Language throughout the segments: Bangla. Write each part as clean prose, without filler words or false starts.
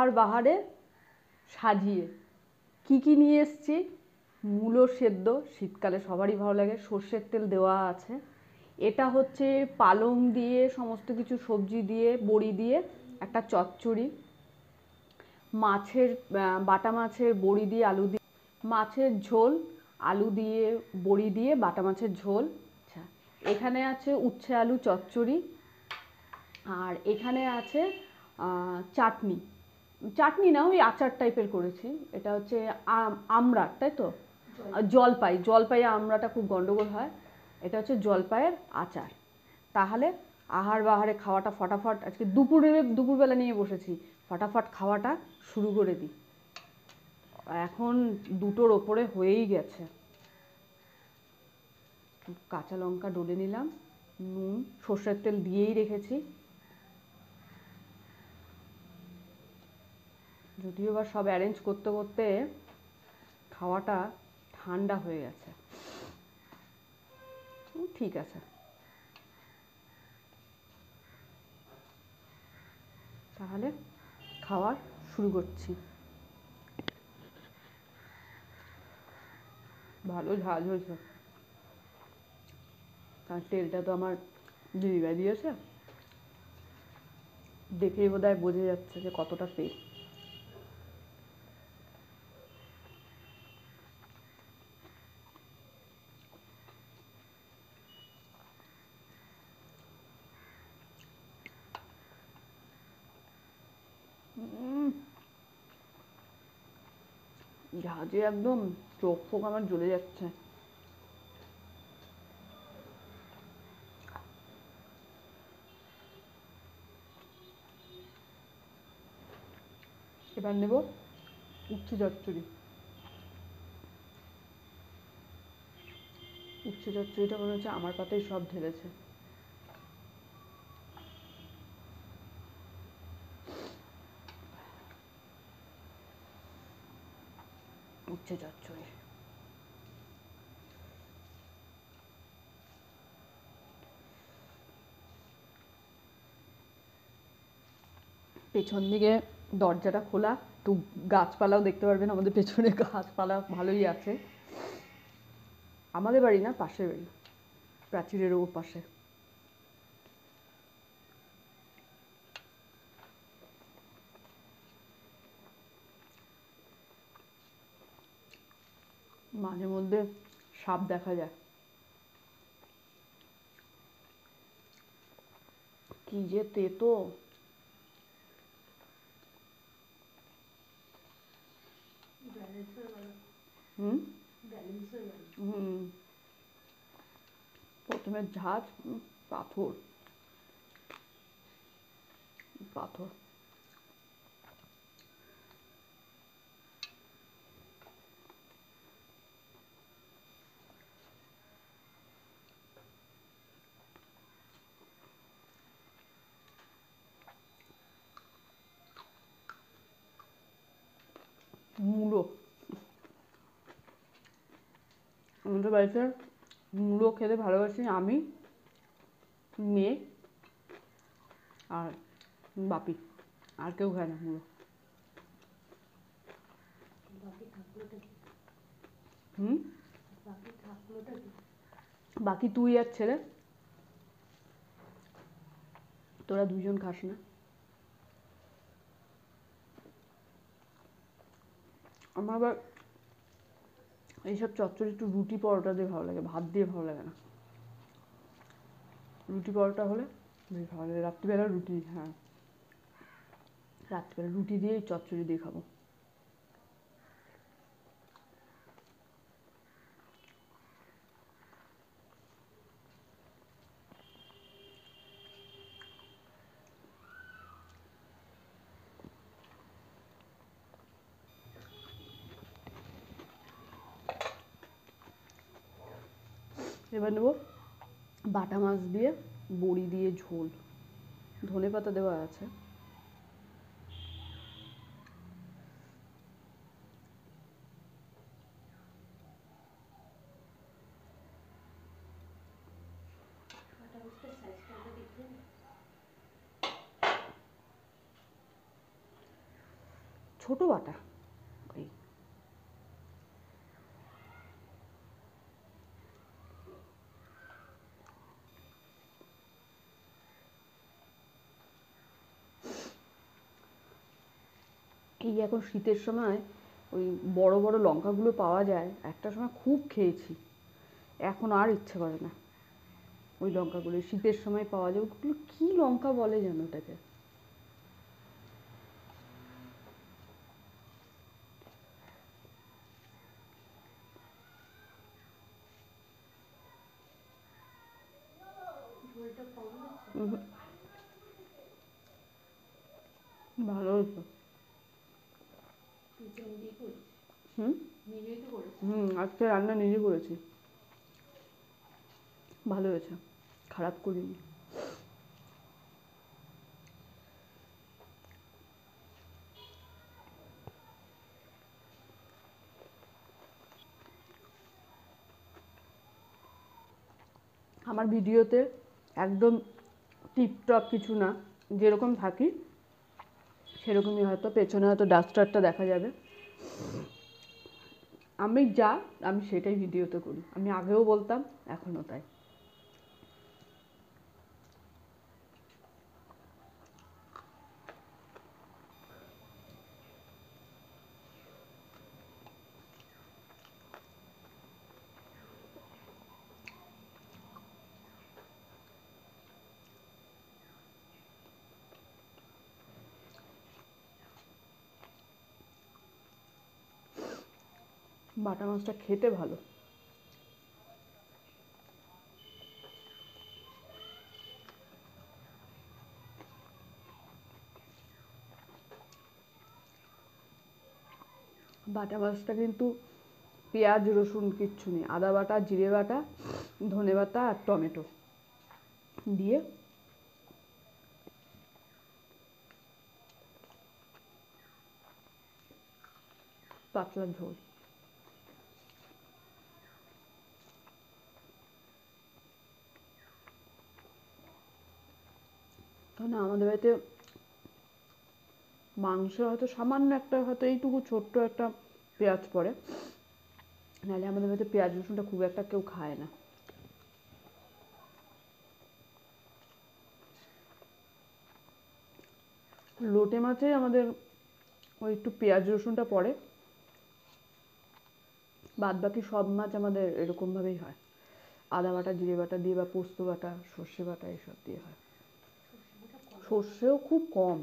আহার বাহারে সাজিয়ে কি কি নিয়ে এসেছি। মূলো সেদ্ধ, শীতকালে সবারই ভালো লাগে, সর্ষের তেল দেওয়া আছে। এটা হচ্ছে পালং দিয়ে সমস্ত কিছু সবজি দিয়ে বড়ি দিয়ে একটা চচ্চড়ি। মাছের বাটা মাছের বড়ি দিয়ে আলু দিয়ে মাছের ঝোল, আলু দিয়ে বড়ি দিয়ে বাটা মাছের ঝোল। আচ্ছা, এখানে আছে উচ্ছে আলু চচ্চড়ি, আর এখানে আছে চাটনি। চাটনি না, ওই আচার টাইপের করেছি। এটা হচ্ছে আমড়া, তাই তো? জলপাই আমড়াটা খুব গন্ডগোল হয়। এটা হচ্ছে জলপাইয়ের আচার। তাহলে আহার বাহারে খাওয়াটা ফটাফট, আজকে দুপুরবেলা নিয়ে বসেছি, ফটাফট খাওয়াটা শুরু করে দিই। এখন 2টোর ওপরে হয়েই গেছে। কাঁচা লঙ্কা ডলে নিলাম, নুন, সর্ষের তেল দিয়েই রেখেছি, যদিও বা সব অ্যারেঞ্জ করতে করতে খাওয়াটা ঠান্ডা হয়ে গেছে। ঠিক আছে, তাহলে খাওয়া শুরু করছি। ভালো ঝাল হয়েছে, কারণ তেলটা তো আমার দিদিভাই দিয়েছে, দেখেই বোধহয় বোঝা যাচ্ছে যে কতটা তেল। ঝাঁঝে একদম চোখ ফোক আমার জ্বলে যাচ্ছে। এবার নেব উচ্ছে চচ্চড়ি। উচ্ছে চচ্চড়িটা মনে হচ্ছে আমার পাতেই সব ঢেলেছে। উচ্ছে চচ্চড়ি পেছন দিকে দরজাটা খোলা, একটু গাছপালাও দেখতে পারবেন। আমাদের পেছনে গাছপালা ভালোই আছে। আমাদের বাড়ি না, পাশের বাড়ি, প্রাচীরের ও পাশে। মাঝে মধ্যে সাপ দেখা যায়। কি যে তেতো! হুম হুম, প্রথমে ঝাঁজ, পাথর পাথর। মূলো, আমাদের বাড়িতে মূলো খেতে ভালোবাসি আমি, মেয়ে আর বাপি। আর কেউ খায় না মূলো। হুম, বাকি তুই আর ছেলে, তোরা দুজন খাস না। আমার আবার এইসব চচ্চড়ি একটু রুটি পরোটা দিয়ে ভালো লাগে, ভাত দিয়ে ভালো লাগে না। রুটি পরোটা হলে বেশ ভালো লাগে। রাত্রিবেলা রুটি, হ্যাঁ, রাত্রিবেলা রুটি দিয়ে চচ্চড়ি দিয়ে খাবো। এবার নেবো বাটা মাছ দিয়ে বড়ি দিয়ে ঝোল, ধনেপাতা দেওয়া আছে। ছোট বাটা ওই এই এখন শীতের সময় ওই বড় বড় লঙ্কাগুলো পাওয়া যায়, একটা সময় খুব খেয়েছি, এখন আর ইচ্ছে করে না। ওই লঙ্কাগুলো শীতের সময় পাওয়া যায়, ওগুলো কী লঙ্কা বলে যেন ওটাকে। উহুম, ভালো হয়েছে। হুম হুম, আজকে রান্না নিজে করেছি, ভালো হয়েছে, খারাপ করিনি। আমার ভিডিওতে একদম টিপটপ কিছু না, যেরকম থাকি সেরকমই, হয়তো পেছনে হয়তো ডাস্টারটা দেখা যাবে। আমি যা, আমি সেটাই ভিডিওতে করি, আমি আগেও বলতাম, এখনও তাই। বাটা মাছটা খেতে ভালো। বাটা মাছটা কিন্তু পেঁয়াজ রসুন কিচ্ছু নেই, আদা বাটা, জিরে বাটা, ধনে বাটা আর টমেটো দিয়ে পাতলা ঝোল। তাহলে আমাদের বাড়িতে মাংস হয়তো সামান্য একটা, হয়তো এইটুকু ছোট্ট একটা পেঁয়াজ পড়ে, নাহলে আমাদের বাড়িতে পেঁয়াজ রসুনটা খুব একটা কেউ খায় না। লোটে মাছে আমাদের ওই একটু পেঁয়াজ রসুনটা পড়ে, বাদ বাকি সব মাছ আমাদের এরকমভাবেই হয়, আদা বাটা জিরে বাটা দিয়ে বা পোস্ত বাটা সর্ষে বাটা এসব দিয়ে হয়। সর্ষেও খুব কম।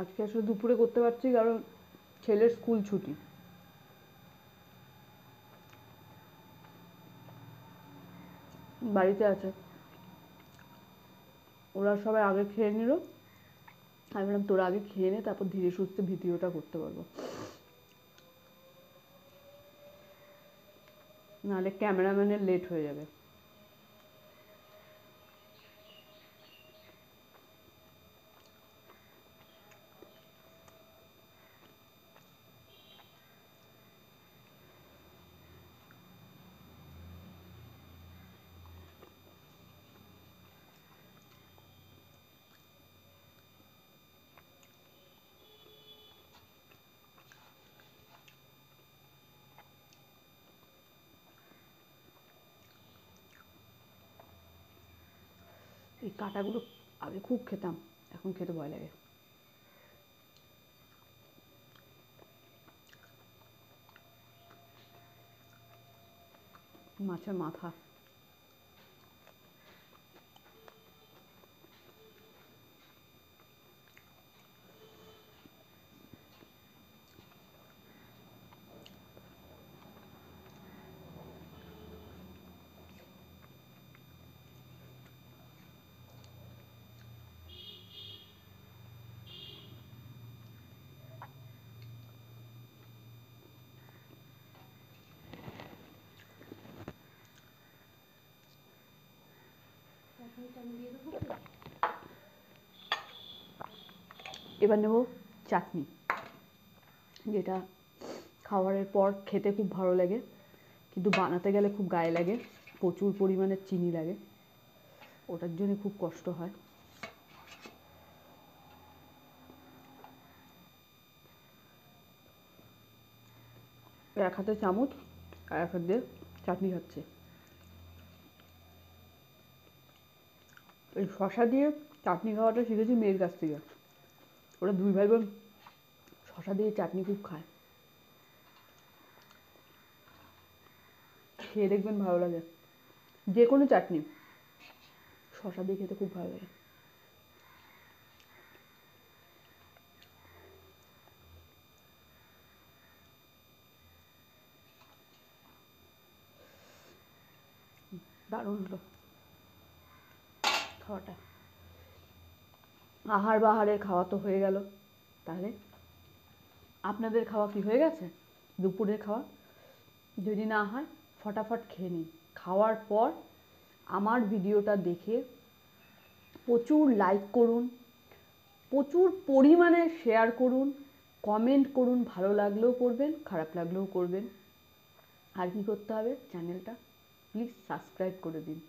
আজকে আসলে দুপুরে করতে পারছি কারণ ছেলের স্কুল ছুটি, বাড়িতে আছে, ওরা সবাই আগে খেয়ে নিল, আমি বললাম তোরা আগে খেয়ে নে, তারপর ধীরে সুস্থে ভিডিওটা করতে পারবো, নাহলে ক্যামেরাম্যানের লেট হয়ে যাবে। এই কাঁটাগুলো আগে খুব খেতাম, এখন খেতে ভয় লাগে। মাছের মাথা, এবার নেব চাটনি। যেটা খাবারের পর খেতে খুব ভালো লাগে, কিন্তু বানাতে গেলে খুব গায়ে লাগে, প্রচুর পরিমাণে চিনি লাগে, ওটার জন্য খুব কষ্ট হয়। এক হাতে চামচ আর এক হাত দিয়ে চাটনি খাচ্ছে। এই শশা দিয়ে চাটনি খাওয়াটা শিখেছি মেয়ের কাছ থেকে। ওরা দুই ভাই বোন শশা দিয়ে চাটনি খুব খায়, খেয়ে দেখবেন ভালো লাগে। যে কোনো চাটনি শশা দিয়ে খেতে খুব ভালো লাগে। দারুণ হলো খাওয়াটা। আহার বাহারের খাওয়া তো হয়ে গেল, তাহলে আপনাদের খাওয়া কি হয়ে গেছে? দুপুরের খাওয়া যদি না হয় ফটাফট খেয়ে নিন। খাওয়ার পর আমার ভিডিওটা দেখে প্রচুর লাইক করুন, প্রচুর পরিমাণে শেয়ার করুন, কমেন্ট করুন, ভালো লাগলেও করবেন, খারাপ লাগলেও করবেন। আর কি করতে হবে, চ্যানেলটা প্লিজ সাবস্ক্রাইব করে দিন,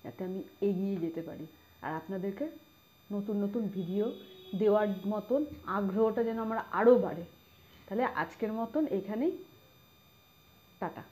যাতে আমি এগিয়ে যেতে পারি আর আপনাদেরকে নতুন নতুন ভিডিও দেওয়ার মতন আগ্রহটা যেন আমার আরও বাড়ে। তাহলে আজকের মতন এখানেই টাটা।